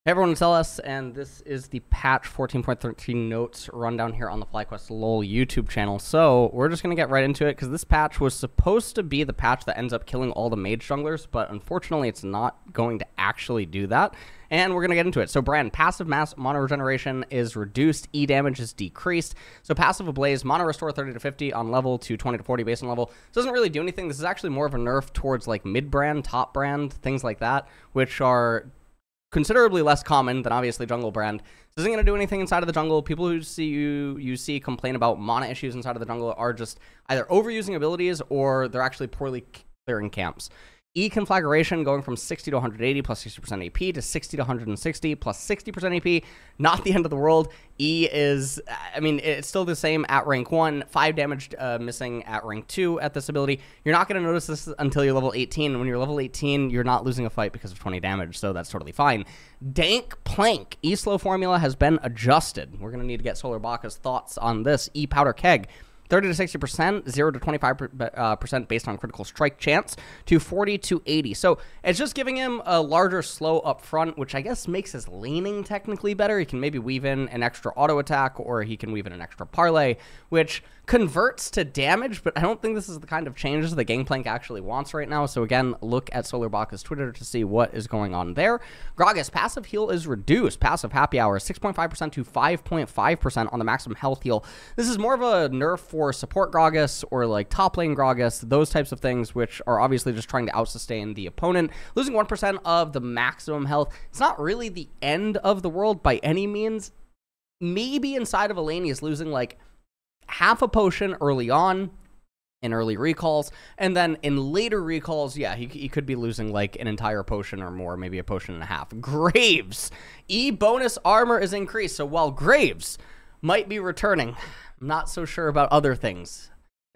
Hey everyone, it's LS, and this is the patch 14.13 notes rundown here on the FlyQuest LoL YouTube channel. So we're just going to get right into it, because this patch was supposed to be the patch that ends up killing all the mage junglers, but unfortunately it's not going to actually do that, and we're going to get into it. So Brand, passive mass mana regeneration is reduced, E damage is decreased. So passive Ablaze, mana restore 30 to 50 on level to 20 to 40 based on level. This doesn't really do anything. This is actually more of a nerf towards like mid-brand, top brand, things like that, which are considerably less common than obviously jungle brand. This isn't going to do anything inside of the jungle. People who you see complain about mana issues inside of the jungle are just either overusing abilities or they're actually poorly clearing camps. E conflagration going from 60 to 180 plus 60% AP to 60 to 160 plus 60% AP. Not the end of the world. E is, I mean, it's still the same at rank 1. 5 damage missing at rank 2 at this ability. You're not going to notice this until you're level 18. When you're level 18, you're not losing a fight because of 20 damage, so that's totally fine. Gangplank. E slow formula has been adjusted. We're going to need to get Solar Baka's thoughts on this. E powder keg. 30 to 60%, 0 to 25% based on critical strike chance, to 40 to 80. So it's just giving him a larger slow up front, which I guess makes his laning technically better. He can maybe weave in an extra auto attack, or he can weave in an extra parlay, which converts to damage, but I don't think this is the kind of changes that Gangplank actually wants right now. So again, look at Solar Baka's Twitter to see what is going on there. Gragas, passive heal is reduced. Passive happy hour, 6.5% to 5.5% on the maximum health heal. This is more of a nerf for support Gragas or like top lane Gragas, those types of things, which are obviously just trying to outsustain the opponent. Losing 1% of the maximum health, it's not really the end of the world by any means. Maybe inside of a lane he's losing like half a potion early on in early recalls, and then in later recalls, yeah, he could be losing like an entire potion or more, maybe a potion and a half. Graves, E bonus armor is increased, so while Graves might be returning, I'm not so sure about other things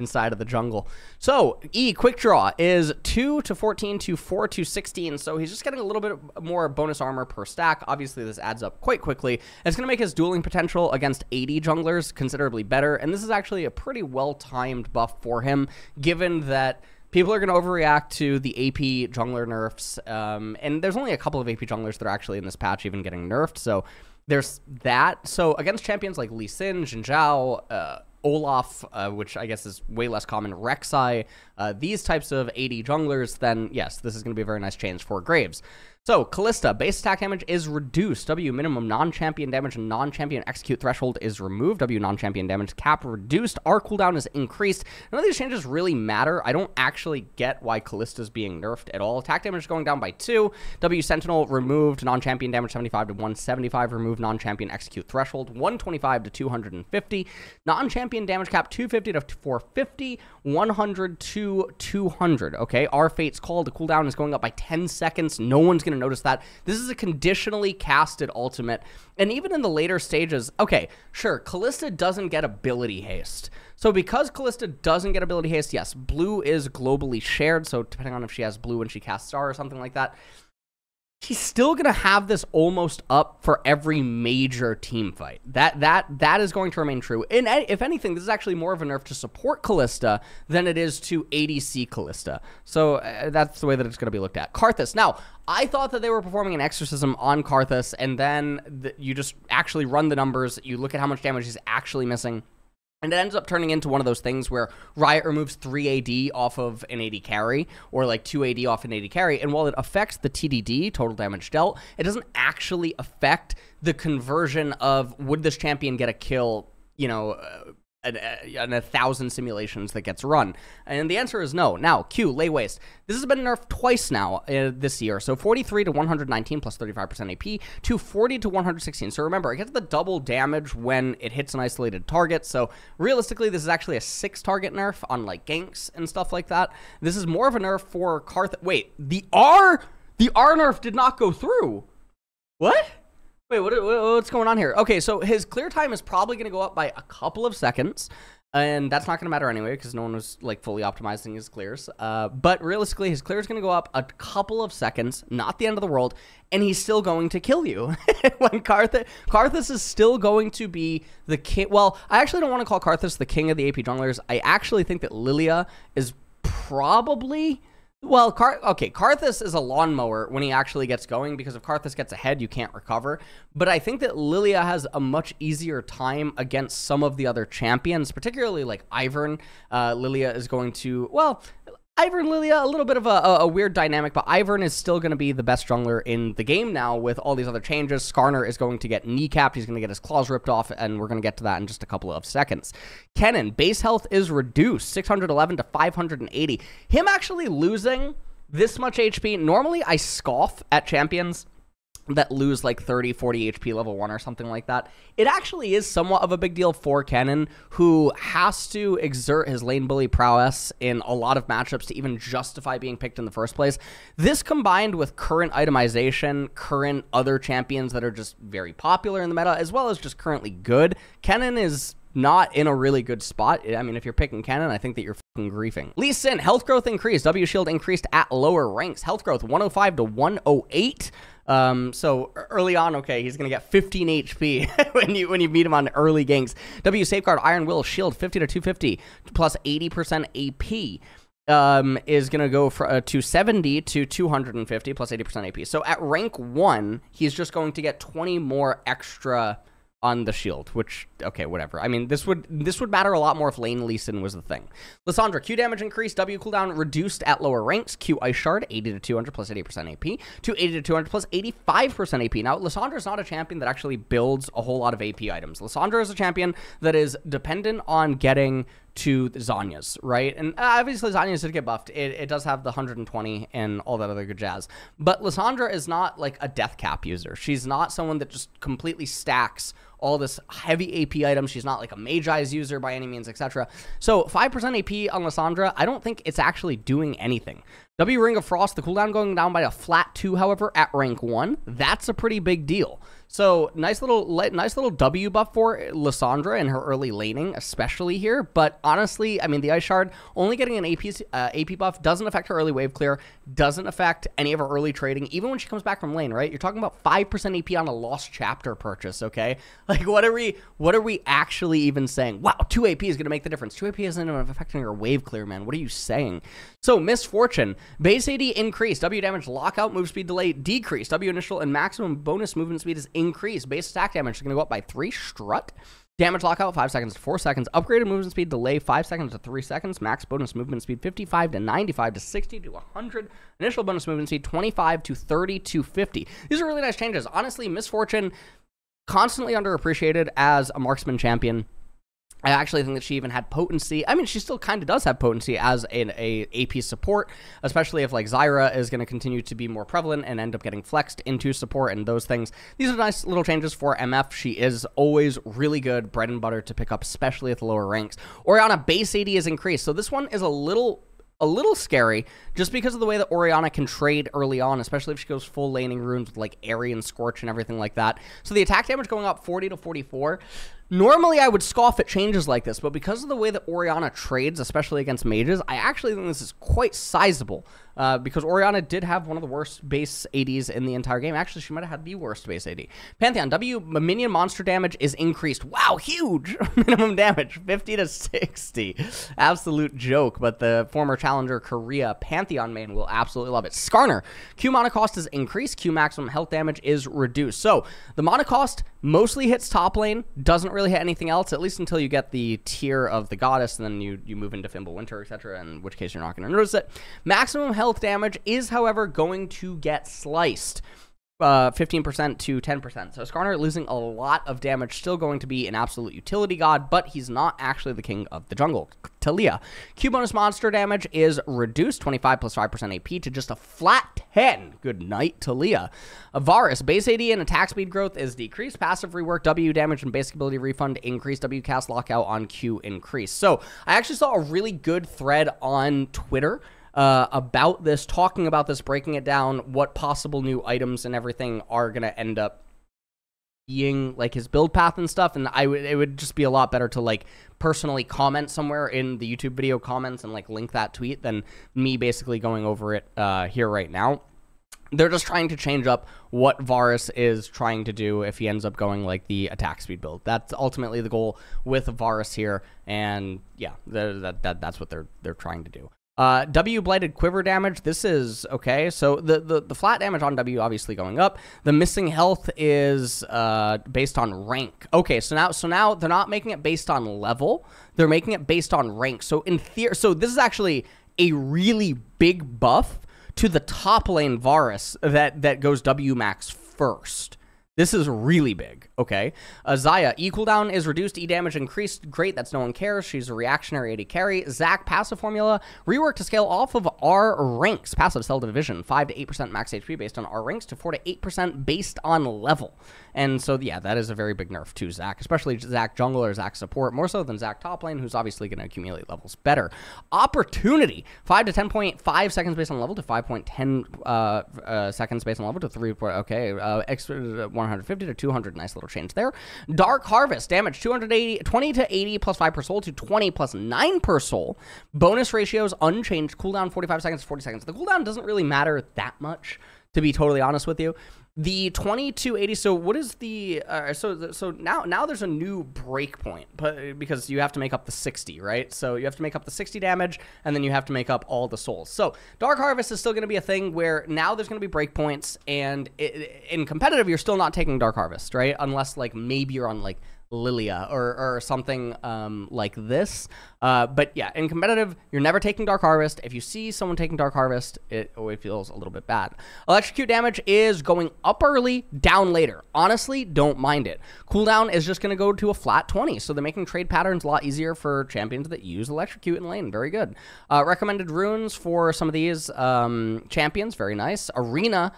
inside of the jungle. So E quick draw is 2 to 14 to 4 to 16, so he's just getting a little bit more bonus armor per stack. Obviously this adds up quite quickly. It's going to make his dueling potential against 80 junglers considerably better, and this is actually a pretty well-timed buff for him, given that people are going to overreact to the AP jungler nerfs, and there's only a couple of AP junglers that are actually in this patch even getting nerfed, so there's that. So against champions like Lee Sin, Jin Zhao, Olaf, which I guess is way less common, Rek'Sai, these types of AD junglers, then yes, this is going to be a very nice change for Graves. So, Kalista, base attack damage is reduced. W minimum non-champion damage and non-champion execute threshold is removed. W non-champion damage cap reduced. R cooldown is increased. None of these changes really matter. I don't actually get why Kalista is being nerfed at all. Attack damage is going down by 2. W sentinel removed. Non-champion damage 75 to 175. Removed non-champion execute threshold 125 to 250. Non-champion damage cap 250 to 450. 100 to 200. Okay, R fate's call. The cooldown is going up by 10 seconds. No one's going to notice that. This is a conditionally casted ultimate, and even in the later stages, okay, sure, Kalista doesn't get ability haste. So because Kalista doesn't get ability haste, yes, blue is globally shared, so depending on if she has blue when she casts star or something like that, he's still going to have this almost up for every major team fight. That is going to remain true. And if anything, this is actually more of a nerf to support Kalista than it is to ADC Kalista. So that's the way that it's going to be looked at. Karthus. Now, I thought that they were performing an exorcism on Karthus, and then you just actually run the numbers. You look at how much damage he's actually missing. And it ends up turning into one of those things where Riot removes 3 AD off of an AD carry, or like 2 AD off an AD carry, and while it affects the TDD, total damage dealt, it doesn't actually affect the conversion of would this champion get a kill, you know, in 1,000 simulations that gets run? And the answer is no. Now, Q, lay waste. This has been nerfed twice now this year. So 43 to 119 plus 35% AP to 40 to 116. So remember, it gets the double damage when it hits an isolated target. So realistically, this is actually a 6-target nerf on like ganks and stuff like that. This is more of a nerf for Karthus. Wait, the R nerf did not go through. What? Wait, what's going on here? Okay, so his clear time is probably going to go up by a couple of seconds, and that's not going to matter anyway because no one was like fully optimizing his clears. But realistically, his clear is going to go up a couple of seconds, not the end of the world, and he's still going to kill you. When Karthus is still going to be the king. Well, I actually don't want to call Karthus the king of the AP junglers. I actually think that Lillia is probably Well, okay, Karthus is a lawnmower when he actually gets going, because if Karthus gets ahead, you can't recover. But I think that Lillia has a much easier time against some of the other champions, particularly like Ivern. Lillia is going to, well, Ivern, Lillia, a little bit of a weird dynamic, but Ivern is still going to be the best jungler in the game now with all these other changes. Skarner is going to get kneecapped. He's going to get his claws ripped off, and we're going to get to that in just a couple of seconds. Kennen, base health is reduced, 611 to 580. Him actually losing this much HP, normally I scoff at champions that lose like 30, 40 HP level 1 or something like that. It actually is somewhat of a big deal for Kennen, who has to exert his lane bully prowess in a lot of matchups to even justify being picked in the first place. This combined with current itemization, current other champions that are just very popular in the meta, as well as just currently good, Kennen is not in a really good spot. I mean, if you're picking Kennen, I think that you're fucking griefing. Lee Sin, health growth increased. W shield increased at lower ranks. Health growth 105 to 108. So early on, okay, he's gonna get 15 HP when you meet him on early ganks. W safeguard Iron Will shield 50 to 250 plus 80% AP. Is gonna go to 70 to 250 plus 80% AP. So at rank 1, he's just going to get 20 more extra on the shield, which, okay, whatever. I mean, this would matter a lot more if lane Lee Sin was the thing. Lissandra, Q damage increased, W cooldown reduced at lower ranks, Q ice shard, 80 to 200 plus 80% AP, to 80 to 200 plus 85% AP. Now, Lissandra is not a champion that actually builds a whole lot of AP items. Lissandra is a champion that is dependent on getting to the Zhonya's, right? And obviously Zhonya's did get buffed. It does have the 120 and all that other good jazz. But Lissandra is not like a death cap user. She's not someone that just completely stacks all this heavy AP items. She's not like a Magi's user by any means, etc. So 5% AP on Lissandra, I don't think it's actually doing anything. W Ring of Frost, the cooldown going down by a flat 2, however, at rank 1. That's a pretty big deal. So nice little W buff for Lissandra in her early laning, especially here. But honestly, I mean, the Ice Shard only getting an AP buff doesn't affect her early wave clear, doesn't affect any of her early trading, even when she comes back from lane, right? You're talking about 5% AP on a Lost Chapter purchase, okay? Like, what are we actually even saying? Wow, 2 AP is going to make the difference. 2 AP isn't even affecting her wave clear, man. What are you saying? So, Misfortune. Base AD increased. W damage lockout, move speed delay decreased. W initial and maximum bonus movement speed is increased. Base attack damage is going to go up by 3. Strut. Damage lockout 5 seconds to 4 seconds. Upgraded movement speed delay 5 seconds to 3 seconds. Max bonus movement speed 55 to 95 to 60 to 100. Initial bonus movement speed 25 to 30 to 50. These are really nice changes. Honestly, Misfortune, constantly underappreciated as a marksman champion. I actually think that she even had potency. I mean, she still kind of does have potency as an AP support, especially if like Xayah is going to continue to be more prevalent and end up getting flexed into support and those things. These are nice little changes for MF. She is always really good bread and butter to pick up, especially at the lower ranks. Orianna, base AD is increased. So this one is a little scary just because of the way that Orianna can trade early on, especially if she goes full laning runes with like Aryan Scorch and everything like that. So the attack damage going up 40 to 44. Normally, I would scoff at changes like this, but because of the way that Orianna trades, especially against mages, I actually think this is quite sizable because Orianna did have one of the worst base ADs in the entire game. Actually, she might have had the worst base AD. Pantheon, W minion monster damage is increased. Wow, huge! Minimum damage, 50 to 60. Absolute joke, but the former challenger Korea Pantheon main will absolutely love it. Skarner, Q mana cost is increased. Q maximum health damage is reduced. So, the mana cost mostly hits top lane, doesn't really hit anything else, at least until you get the tier of the goddess, and then you move into Fimble Winter, etc., in which case you're not going to notice it. Maximum health damage is, however, going to get sliced 15% to 10%. So Skarner losing a lot of damage, still going to be an absolute utility god, but he's not actually the king of the jungle. Taliyah, Q bonus monster damage is reduced 25 plus 5% AP to just a flat 10. Good night, Taliyah. Varus, base AD and attack speed growth is decreased. Passive rework, W damage and basic ability refund increased. W cast lockout on Q increased. So I actually saw a really good thread on Twitter about this, talking about this, breaking it down, what possible new items and everything are going to end up being like his build path and stuff. And it would just be a lot better to like personally comment somewhere in the YouTube video comments and like link that tweet than me basically going over it here right now. They're just trying to change up what Varus is trying to do if he ends up going like the attack speed build. That's ultimately the goal with Varus here, and yeah, that's what they're trying to do. W blighted quiver damage. This is okay. So the flat damage on W obviously going up. The missing health is based on rank. Okay, so now they're not making it based on level. They're making it based on rank. So in theory, so this is actually a really big buff to the top lane Varus that goes W max first. This is really big, okay? Xayah, E cooldown is reduced, E damage increased. Great, that's no one cares. She's a reactionary AD carry. Zac, passive formula, rework to scale off of R ranks. Passive cell division, 5 to 8% max HP based on R ranks to 4 to 8% based on level. And so, yeah, that is a very big nerf to Zac, especially Zac jungle or Zac support, more so than Zac top lane, who's obviously going to accumulate levels better. Opportunity, 5 to 10.5 seconds based on level to 5.10 seconds based on level to 3. Okay, extra 150 to 200, nice little change there. Dark Harvest, damage 20 to 80 plus 5 per soul to 20 plus 9 per soul. Bonus ratios unchanged, cooldown 45 seconds to 40 seconds. The cooldown doesn't really matter that much, to be totally honest with you. The 20 to 80, so what is the, so now there's a new breakpoint, but because you have to make up the 60, right? So you have to make up the 60 damage, and then you have to make up all the souls. So Dark Harvest is still going to be a thing where now there's going to be breakpoints, and in competitive, you're still not taking Dark Harvest, right? Unless, like, maybe you're on, like, Lillia or something like this. But yeah, in competitive, you're never taking Dark Harvest. If you see someone taking Dark Harvest, it feels a little bit bad. Electrocute damage is going up early, down later. Honestly, don't mind it. Cooldown is just going to go to a flat 20, so they're making trade patterns a lot easier for champions that use Electrocute in lane. Very good. Recommended runes for some of these champions. Very nice. Arena,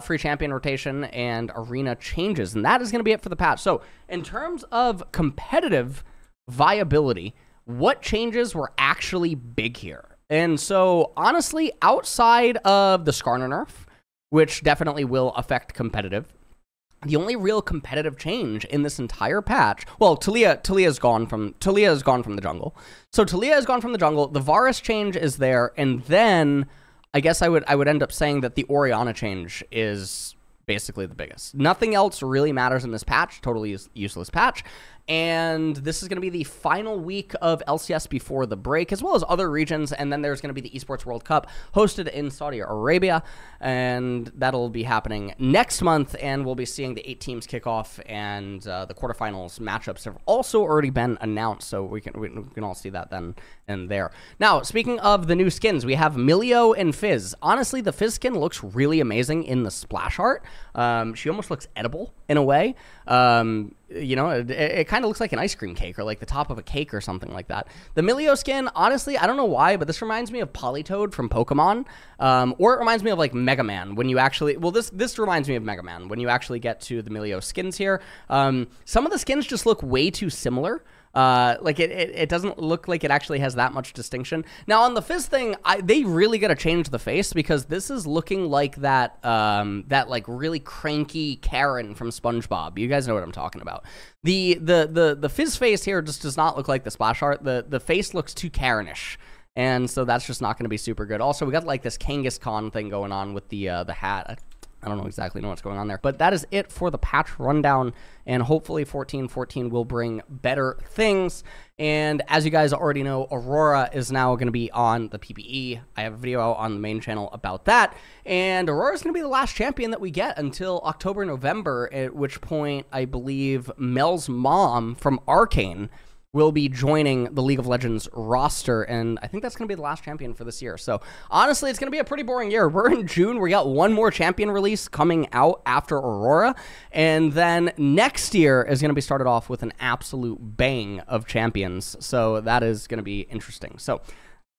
free champion rotation, and arena changes. And that is going to be it for the patch. So in terms of competitive viability, what changes were actually big here? And so honestly, outside of the Skarner nerf, which definitely will affect competitive, the only real competitive change in this entire patch, well, Taliyah has gone from the jungle. So Taliyah has gone from the jungle. The Varus change is there, and then I guess I would end up saying that the Orianna change is basically the biggest. Nothing else really matters in this patch. Totally useless patch. And this is going to be the final week of LCS before the break, as well as other regions. And then there's going to be the Esports World Cup hosted in Saudi Arabia. And that'll be happening next month. And we'll be seeing the 8 teams kick off. And the quarterfinals matchups have also already been announced. So we can all see that then and there. Now, speaking of the new skins, we have Milio and Fizz. Honestly, the Fizz skin looks really amazing in the splash art. She almost looks edible in a way. You know, it kind of looks like an ice cream cake or like the top of a cake or something like that. The Milio skin, honestly, I don't know why, but this reminds me of Politoed from Pokemon. Or it reminds me of like Mega Man when you actually, well, this reminds me of Mega Man when you actually get to the Milio skins here. Some of the skins just look way too similar. Like it doesn't look like it actually has that much distinction. Now on the Fizz thing, they really got to change the face because this is looking like that like really cranky Karen from SpongeBob. You guys know what I'm talking about. The Fizz face here just does not look like the splash art. The face looks too Karenish. And so that's just not going to be super good. Also, we got like this Kangaskhan thing going on with the hat. I don't exactly know what's going on there. But that is it for the patch rundown. And hopefully 14.14 will bring better things. And as you guys already know, Aurora is now going to be on the PPE. I have a video out on the main channel about that. And Aurora is going to be the last champion that we get until October, November, at which point I believe Mel's mom from Arcane will be joining the League of Legends roster, and I think that's going to be the last champion for this year. So, honestly, it's going to be a pretty boring year. We're in June. We got one more champion release coming out after Aurora, and then next year is going to be started off with an absolute bang of champions. So, that is going to be interesting. So,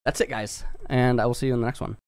that's it, guys, and I will see you in the next one.